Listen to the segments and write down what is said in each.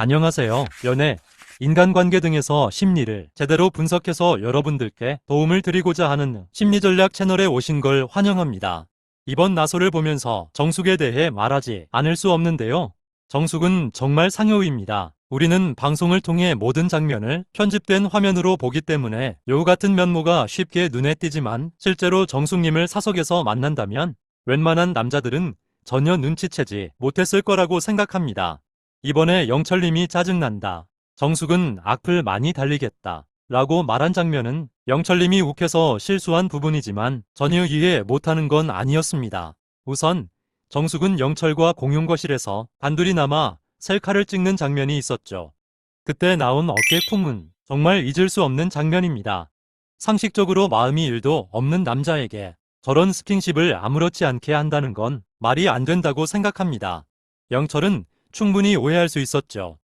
안녕하세요. 연애, 인간관계 등에서 심리를 제대로 분석해서 여러분들께 도움을 드리고자 하는 심리전략 채널에 오신 걸 환영합니다. 이번 나솔을 보면서 정숙에 대해 말하지 않을 수 없는데요. 정숙은 정말 상여입니다. 우리는 방송을 통해 모든 장면을 편집된 화면으로 보기 때문에 여우 같은 면모가 쉽게 눈에 띄지만 실제로 정숙님을 사석에서 만난다면 웬만한 남자들은 전혀 눈치채지 못했을 거라고 생각합니다. 이번에 영철님이 짜증난다. 정숙은 악플 많이 달리겠다. 라고 말한 장면은 영철님이 욱해서 실수한 부분이지만 전혀 이해 못하는 건 아니었습니다. 우선 정숙은 영철과 공용거실에서 단둘이 남아 셀카를 찍는 장면이 있었죠. 그때 나온 어깨 쿵은 정말 잊을 수 없는 장면입니다. 상식적으로 마음이 1도 없는 남자에게 저런 스킨십을 아무렇지 않게 한다는 건 말이 안 된다고 생각합니다. 영철은 충분히 오해할 수 있었죠.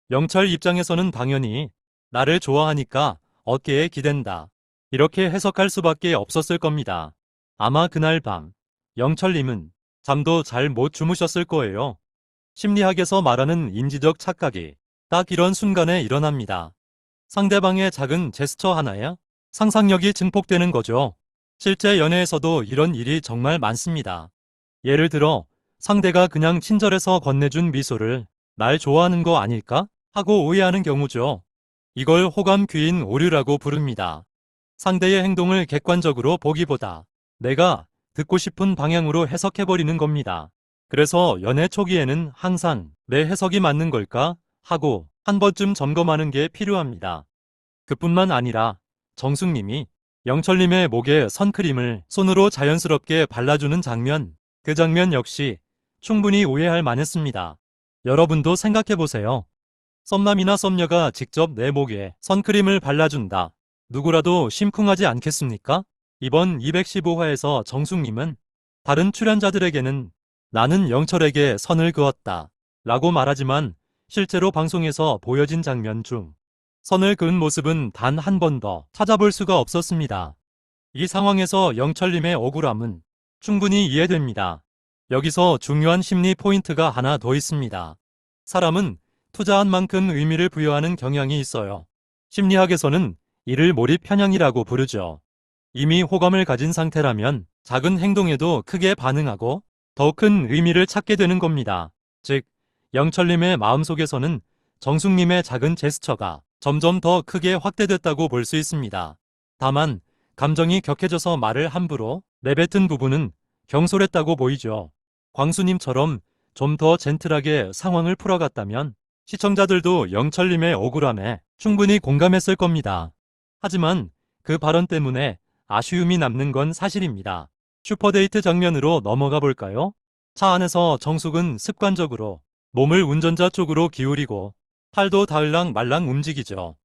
영철 입장에서는 당연히 나를 좋아하니까 어깨에 기댄다. 이렇게 해석할 수밖에 없었을 겁니다. 아마 그날 밤 영철님은 잠도 잘 못 주무셨을 거예요. 심리학에서 말하는 인지적 착각이 딱 이런 순간에 일어납니다. 상대방의 작은 제스처 하나에 상상력이 증폭되는 거죠. 실제 연애에서도 이런 일이 정말 많습니다. 예를 들어 상대가 그냥 친절해서 건네준 미소를 날 좋아하는 거 아닐까? 하고 오해하는 경우죠. 이걸 호감 귀인 오류라고 부릅니다. 상대의 행동을 객관적으로 보기보다 내가 듣고 싶은 방향으로 해석해버리는 겁니다. 그래서 연애 초기에는 항상 내 해석이 맞는 걸까? 하고 한 번쯤 점검하는 게 필요합니다. 그뿐만 아니라 정숙님이 영철님의 목에 선크림을 손으로 자연스럽게 발라주는 장면, 그 장면 역시 충분히 오해할 만했습니다. 여러분도 생각해보세요. 썸남이나 썸녀가 직접 내 목에 선크림을 발라준다. 누구라도 심쿵하지 않겠습니까? 이번 215화에서 정숙님은 다른 출연자들에게는 나는 영철에게 선을 그었다 라고 말하지만 실제로 방송에서 보여진 장면 중 선을 그은 모습은 단 한 번 더 찾아볼 수가 없었습니다. 이 상황에서 영철님의 억울함은 충분히 이해됩니다. 여기서 중요한 심리 포인트가 하나 더 있습니다. 사람은 투자한 만큼 의미를 부여하는 경향이 있어요. 심리학에서는 이를 몰입 편향이라고 부르죠. 이미 호감을 가진 상태라면 작은 행동에도 크게 반응하고 더 큰 의미를 찾게 되는 겁니다. 즉, 영철님의 마음속에서는 정숙님의 작은 제스처가 점점 더 크게 확대됐다고 볼 수 있습니다. 다만 감정이 격해져서 말을 함부로 내뱉은 부분은 경솔했다고 보이죠. 광수님처럼 좀 더 젠틀하게 상황을 풀어갔다면 시청자들도 영철님의 억울함에 충분히 공감했을 겁니다. 하지만 그 발언 때문에 아쉬움이 남는 건 사실입니다. 슈퍼데이트 장면으로 넘어가 볼까요? 차 안에서 정숙은 습관적으로 몸을 운전자 쪽으로 기울이고 팔도 닿을랑 말랑 움직이죠.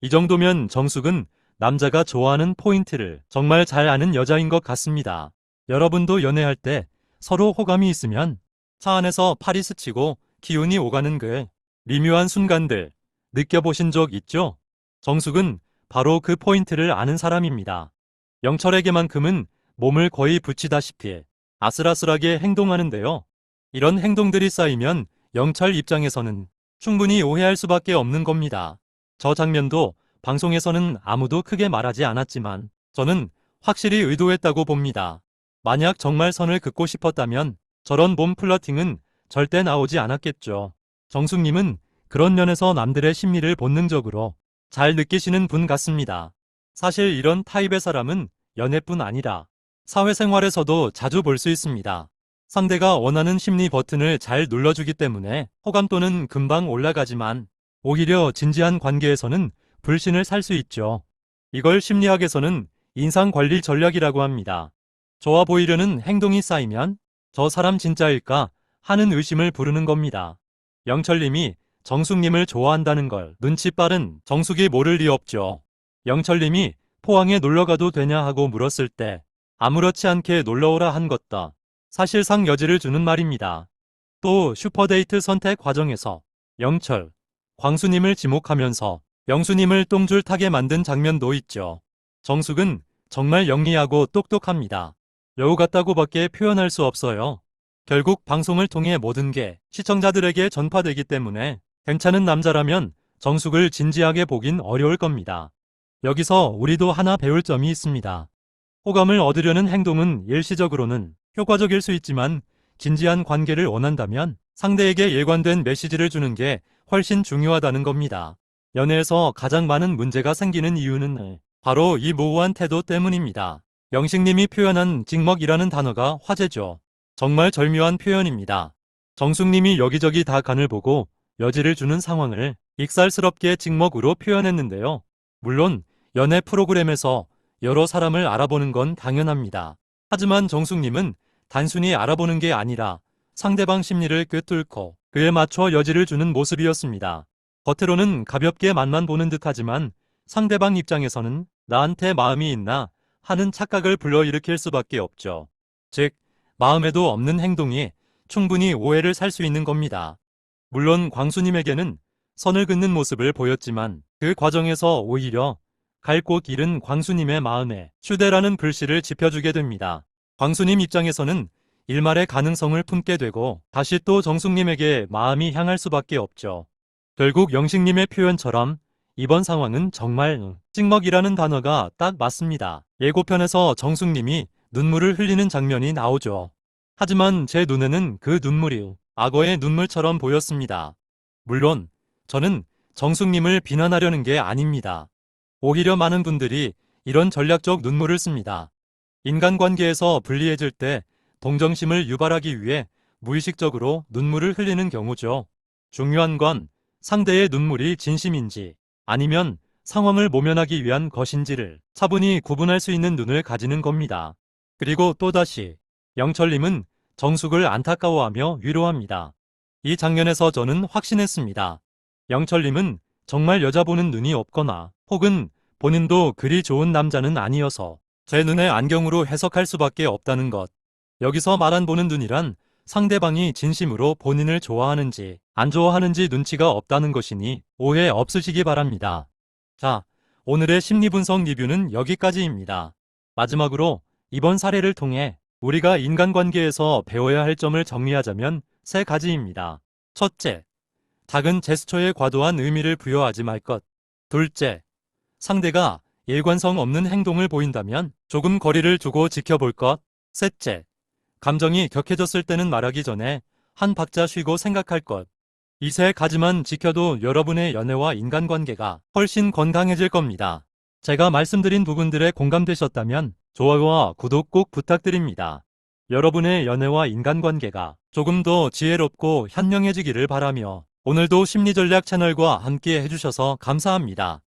이 정도면 정숙은 남자가 좋아하는 포인트를 정말 잘 아는 여자인 것 같습니다. 여러분도 연애할 때 서로 호감이 있으면 차 안에서 팔이 스치고 기운이 오가는 그 미묘한 순간들 느껴보신 적 있죠? 정숙은 바로 그 포인트를 아는 사람입니다. 영철에게만큼은 몸을 거의 붙이다시피 아슬아슬하게 행동하는데요. 이런 행동들이 쌓이면 영철 입장에서는 충분히 오해할 수밖에 없는 겁니다. 저 장면도 방송에서는 아무도 크게 말하지 않았지만 저는 확실히 의도했다고 봅니다. 만약 정말 선을 긋고 싶었다면 저런 몸 플러팅은 절대 나오지 않았겠죠. 정숙님은 그런 면에서 남들의 심리를 본능적으로 잘 느끼시는 분 같습니다. 사실 이런 타입의 사람은 연애뿐 아니라 사회생활에서도 자주 볼 수 있습니다. 상대가 원하는 심리 버튼을 잘 눌러주기 때문에 호감도는 금방 올라가지만 오히려 진지한 관계에서는 불신을 살 수 있죠. 이걸 심리학에서는 인상관리 전략이라고 합니다. 좋아 보이려는 행동이 쌓이면 저 사람 진짜일까 하는 의심을 부르는 겁니다. 영철님이 정숙님을 좋아한다는 걸 눈치 빠른 정숙이 모를 리 없죠. 영철님이 포항에 놀러가도 되냐 하고 물었을 때 아무렇지 않게 놀러오라 한 것도 사실상 여지를 주는 말입니다. 또 슈퍼데이트 선택 과정에서 영철, 광수님을 지목하면서 영수님을 똥줄 타게 만든 장면도 있죠. 정숙은 정말 영리하고 똑똑합니다. 여우 같다고밖에 표현할 수 없어요. 결국 방송을 통해 모든 게 시청자들에게 전파되기 때문에 괜찮은 남자라면 정숙을 진지하게 보긴 어려울 겁니다. 여기서 우리도 하나 배울 점이 있습니다. 호감을 얻으려는 행동은 일시적으로는 효과적일 수 있지만 진지한 관계를 원한다면 상대에게 일관된 메시지를 주는 게 훨씬 중요하다는 겁니다. 연애에서 가장 많은 문제가 생기는 이유는 바로 이 모호한 태도 때문입니다. 영식님이 표현한 찍먹이라는 단어가 화제죠. 정말 절묘한 표현입니다. 정숙님이 여기저기 다 간을 보고 여지를 주는 상황을 익살스럽게 찍먹으로 표현했는데요. 물론 연애 프로그램에서 여러 사람을 알아보는 건 당연합니다. 하지만 정숙님은 단순히 알아보는 게 아니라 상대방 심리를 꿰뚫고 그에 맞춰 여지를 주는 모습이었습니다. 겉으로는 가볍게 맛만 보는 듯하지만 상대방 입장에서는 나한테 마음이 있나 하는 착각을 불러일으킬 수밖에 없죠. 즉, 마음에도 없는 행동이 충분히 오해를 살 수 있는 겁니다. 물론 광수님에게는 선을 긋는 모습을 보였지만 그 과정에서 오히려 갈 곳 잃은 광수님의 마음에 휴대라는 글씨를 짚어주게 됩니다. 광수님 입장에서는 일말의 가능성을 품게 되고 다시 또 정숙님에게 마음이 향할 수밖에 없죠. 결국 영식님의 표현처럼 이번 상황은 정말 찍먹이라는 단어가 딱 맞습니다. 예고편에서 정숙님이 눈물을 흘리는 장면이 나오죠. 하지만 제 눈에는 그 눈물이 악어의 눈물처럼 보였습니다. 물론 저는 정숙님을 비난하려는 게 아닙니다. 오히려 많은 분들이 이런 전략적 눈물을 씁니다. 인간관계에서 불리해질 때 동정심을 유발하기 위해 무의식적으로 눈물을 흘리는 경우죠. 중요한 건 상대의 눈물이 진심인지 아니면 상황을 모면하기 위한 것인지를 차분히 구분할 수 있는 눈을 가지는 겁니다. 그리고 또다시 영철님은 정숙을 안타까워하며 위로합니다. 이 장면에서 저는 확신했습니다. 영철님은 정말 여자 보는 눈이 없거나 혹은 본인도 그리 좋은 남자는 아니어서 제 눈의 안경으로 해석할 수밖에 없다는 것. 여기서 말한 보는 눈이란 상대방이 진심으로 본인을 좋아하는지 안 좋아하는지 눈치가 없다는 것이니 오해 없으시기 바랍니다. 자, 오늘의 심리분석 리뷰는 여기까지입니다. 마지막으로 이번 사례를 통해 우리가 인간관계에서 배워야 할 점을 정리하자면 3가지입니다. 첫째, 작은 제스처에 과도한 의미를 부여하지 말 것. 둘째, 상대가 일관성 없는 행동을 보인다면 조금 거리를 두고 지켜볼 것. 셋째, 감정이 격해졌을 때는 말하기 전에 한 박자 쉬고 생각할 것. 이 3가지만 지켜도 여러분의 연애와 인간관계가 훨씬 건강해질 겁니다. 제가 말씀드린 부분들에 공감되셨다면 좋아요와 구독 꼭 부탁드립니다. 여러분의 연애와 인간관계가 조금 더 지혜롭고 현명해지기를 바라며 오늘도 심리전략 채널과 함께 해주셔서 감사합니다.